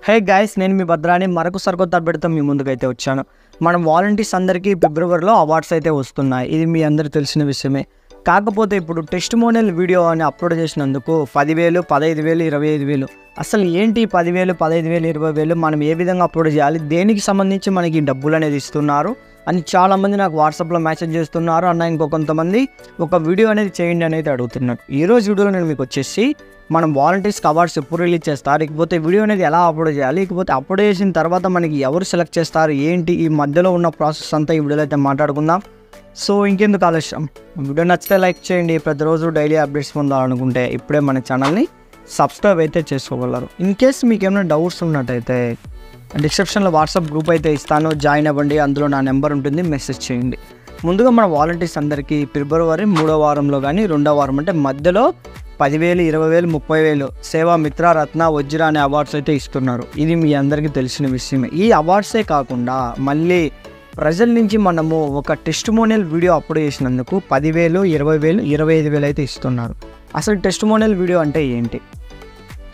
Hey guys, నేను మీ భద్రాని మరొక సరికొత్త అప్డేట్తో మీ ముందుకైతే వచ్చాను. మనం వాలంటీర్స్ అందరికీ ఫిబ్రవరిలో అవార్డ్స్ అయితే వస్తున్నాయి. ఇది మీ అందరికీ తెలిసిన విషయమే. కాకపోతే ఇప్పుడు టెస్టిమోనియల్ వీడియో అని అప్లోడ్ చేసినందుకు 10,000, 15,000, 25,000 అసలు ఏంటి 10,000, 15,000, 20,000 మనం ఏ విధంగా అప్లోడ్ చేయాలి, దేనికి సంబంధించి మనకి డబ్బులు అనేది ఇస్తున్నారు అని చాలామంది నాకు వాట్సాప్లో మెసేజ్ చేస్తున్నారు. అన్న ఇంకో కొంతమంది ఒక వీడియో అనేది చేయండి అనేది అడుగుతున్నారు. ఈరోజు వీడియోలో నేను మీకు వచ్చేసి మనం వాలంటీర్స్కి అవార్డ్స్ ఎప్పుడు రిలీజ్ చేస్తారు, ఇకపోతే వీడియో అనేది ఎలా అప్లోడ్ చేయాలి, ఇకపోతే అప్లోడ్ చేసిన తర్వాత మనకి ఎవరు సెలెక్ట్ చేస్తారు, ఏంటి ఈ మధ్యలో ఉన్న ప్రాసెస్ అంతా ఈ వీడియోలో అయితే మాట్లాడుకుందాం. సో ఇంకెందుకు ఆలస్యం, వీడియో నచ్చితే లైక్ చేయండి. ప్రతిరోజు డైలీ అప్డేట్స్ పొందాలనుకుంటే ఇప్పుడే మన ఛానల్ని సబ్స్క్రైబ్ అయితే చేసుకోగలరు. ఇన్ కేస్ మీకు ఏమైనా డౌట్స్ ఉన్నట్టయితే డిస్క్రిప్షన్లో వాట్సాప్ గ్రూప్ అయితే ఇస్తాను, జాయిన్ అవ్వండి. అందులో నా నెంబర్ ఉంటుంది, మెసేజ్ చేయండి. ముందుగా మన వాలంటీర్స్ అందరికీ ఫిబ్రవరి 3వ వారంలో కానీ 2వ వారం అంటే మధ్యలో 10,000, 20,000, 30,000 సేవా మిత్ర, రత్న, వజ్ర అనే అవార్డ్స్ అయితే ఇస్తున్నారు. ఇది మీ అందరికీ తెలిసిన విషయమే. ఈ అవార్డ్సే కాకుండా మళ్ళీ ప్రజల నుంచి మనము ఒక టెస్టిమోనియల్ వీడియో అప్లోడ్ చేసినందుకు 10,000, 20,000, 25,000 అయితే ఇస్తున్నారు. అసలు టెస్టిమోనియల్ వీడియో అంటే ఏంటి?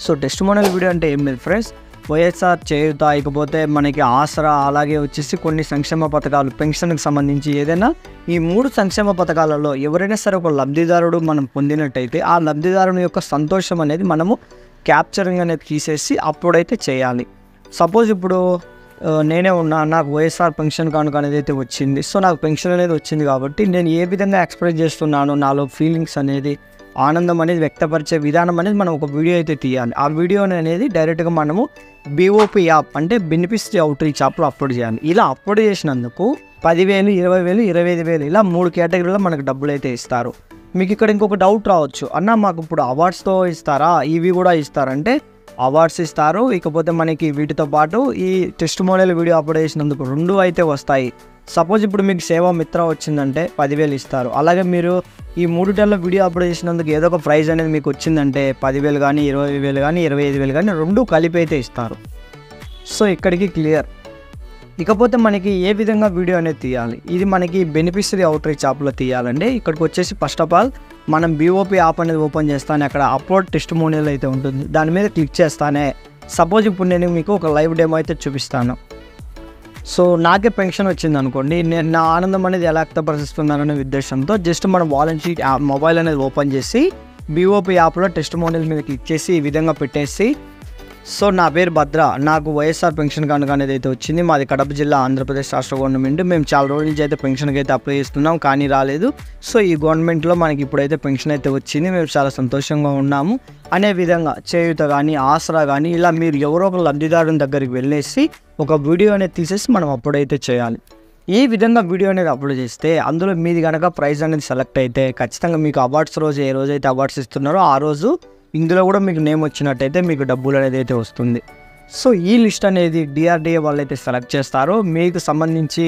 సో టెస్టిమోనియల్ వీడియో అంటే ఏం లేదు ఫ్రెండ్స్, వైఎస్ఆర్ చేయూత, ఇకపోతే మనకి ఆసరా, అలాగే వచ్చేసి కొన్ని సంక్షేమ పథకాలు, పెన్షన్కి సంబంధించి ఏదైనా ఈ 3 సంక్షేమ పథకాలలో ఎవరైనా సరే ఒక లబ్ధిదారుడు మనం పొందినట్టయితే ఆ లబ్ధిదారుని యొక్క సంతోషం అనేది మనము క్యాప్చరింగ్ అనేది తీసేసి అప్లోడ్ అయితే చేయాలి. సపోజ్ ఇప్పుడు నేనే ఉన్నా, నాకు వైఎస్ఆర్ పెన్షన్ కానుక అనేది అయితే వచ్చింది. సో నాకు పెన్షన్ అనేది వచ్చింది కాబట్టి నేను ఏ విధంగా ఎక్స్ప్రెస్ చేస్తున్నాను, నాలో ఫీలింగ్స్ అనేది, ఆనందం అనేది వ్యక్తపరిచే విధానం అనేది మనం ఒక వీడియో అయితే తీయాలి. ఆ వీడియో అనేది డైరెక్ట్గా మనము బీఓపీ యాప్ అంటే బెనిఫిషరీ అవుట్రీచ్ యాప్లో అప్లోడ్ చేయాలి. ఇలా అప్లోడ్ చేసినందుకు 10,000, 20,000, 25,000 ఇలా 3 కేటగిరీలో మనకు డబ్బులు అయితే ఇస్తారు. మీకు ఇక్కడ ఇంకొక డౌట్ రావచ్చు, అన్న మాకు ఇప్పుడు అవార్డ్స్తో ఇస్తారా, ఇవి కూడా ఇస్తారంటే అవార్డ్స్ ఇస్తారు, ఇకపోతే మనకి వీటితో పాటు ఈ టెస్టిమోనియల్ వీడియో అప్లోడ్ చేసినందుకు 2 అయితే వస్తాయి. సపోజ్ ఇప్పుడు మీకు సేవా మిత్ర వచ్చిందంటే 10,000 ఇస్తారు. అలాగే మీరు ఈ 3 టైంలో వీడియో అప్లోడ్ చేసినందుకు ఏదో ఒక ప్రైజ్ అనేది మీకు వచ్చిందంటే 10,000 కానీ 20,000 కానీ 25,000 కానీ 2 కలిపి అయితే ఇస్తారు. సో ఇక్కడికి క్లియర్. ఇకపోతే మనకి ఏ విధంగా వీడియో అనేది తీయాలి, ఇది మనకి బెనిఫిషరీ అవుట్రీచ్ యాప్లో తీయాలండి. ఇక్కడికి వచ్చేసి ఫస్ట్ ఆఫ్ ఆల్ మనం బీఓపీ యాప్ అనేది ఓపెన్ చేస్తానే అక్కడ అప్లోడ్ టెస్టిమోనియల్ అయితే ఉంటుంది, దాని మీద క్లిక్ చేస్తానే సపోజ్ ఇప్పుడు నేను మీకు ఒక లైవ్ డెమో అయితే చూపిస్తాను. సో నాకే పెన్షన్ వచ్చింది అనుకోండి, నేను నా ఆనందం అనేది ఎలా వ్యక్తపరుస్తున్నాననే ఉద్దేశంతో జస్ట్ మనం వాలంటీర్ మొబైల్ అనేది ఓపెన్ చేసి బీఓపీ యాప్లో టెస్టిమోనియల్ మీద క్లిక్ చేసి ఈ విధంగా పెట్టేసి, సో నా పేరు భద్ర, నాకు వైఎస్ఆర్ పెన్షన్ కానుక అనేది అయితే వచ్చింది, మాది కడప జిల్లా, ఆంధ్రప్రదేశ్ రాష్ట్ర గవర్నమెంట్, మేము చాలా రోజుల నుంచి అయితే పెన్షన్కి అయితే అప్లై చేస్తున్నాం కానీ రాలేదు. సో ఈ గవర్నమెంట్లో మనకి ఇప్పుడైతే పెన్షన్ అయితే వచ్చింది, మేము చాలా సంతోషంగా ఉన్నాము అనే విధంగా చేయూత కానీ ఆసరా కానీ ఇలా మీరు ఎవరో ఒక లబ్ధిదారుని దగ్గరికి వెళ్ళేసి ఒక వీడియో అనేది తీసేసి మనం అప్లోడ్ అయితే చేయాలి. ఈ విధంగా వీడియో అనేది అప్లోడ్ చేస్తే అందులో మీది కనుక ప్రైజ్ అనేది సెలెక్ట్ అయితే ఖచ్చితంగా మీకు అవార్డ్స్ రోజు ఏ రోజైతే అవార్డ్స్ ఇస్తున్నారో ఆ రోజు ఇందులో కూడా మీకు నేమ్ వచ్చినట్టయితే మీకు డబ్బులు అనేది అయితే వస్తుంది. సో ఈ లిస్ట్ అనేది డిఆర్డిఏ వాళ్ళు అయితే సెలెక్ట్ చేస్తారో మీకు సంబంధించి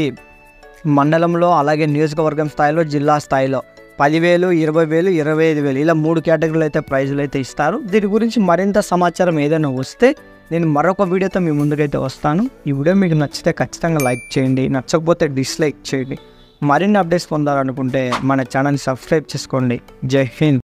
మండలంలో, అలాగే నియోజకవర్గం స్థాయిలో, జిల్లా స్థాయిలో 10,000, 20,000, 25,000 ఇలా 3 కేటగిరీలు అయితే ప్రైజులు అయితే ఇస్తారు. దీని గురించి మరింత సమాచారం ఏదైనా వస్తే నేను మరొక వీడియోతో మీ ముందుకైతే వస్తాను. ఈ వీడియో మీకు నచ్చితే ఖచ్చితంగా లైక్ చేయండి, నచ్చకపోతే డిస్లైక్ చేయండి. మరిన్ని అప్డేట్స్ పొందాలనుకుంటే మన ఛానల్ని సబ్స్క్రైబ్ చేసుకోండి. జై హింద్.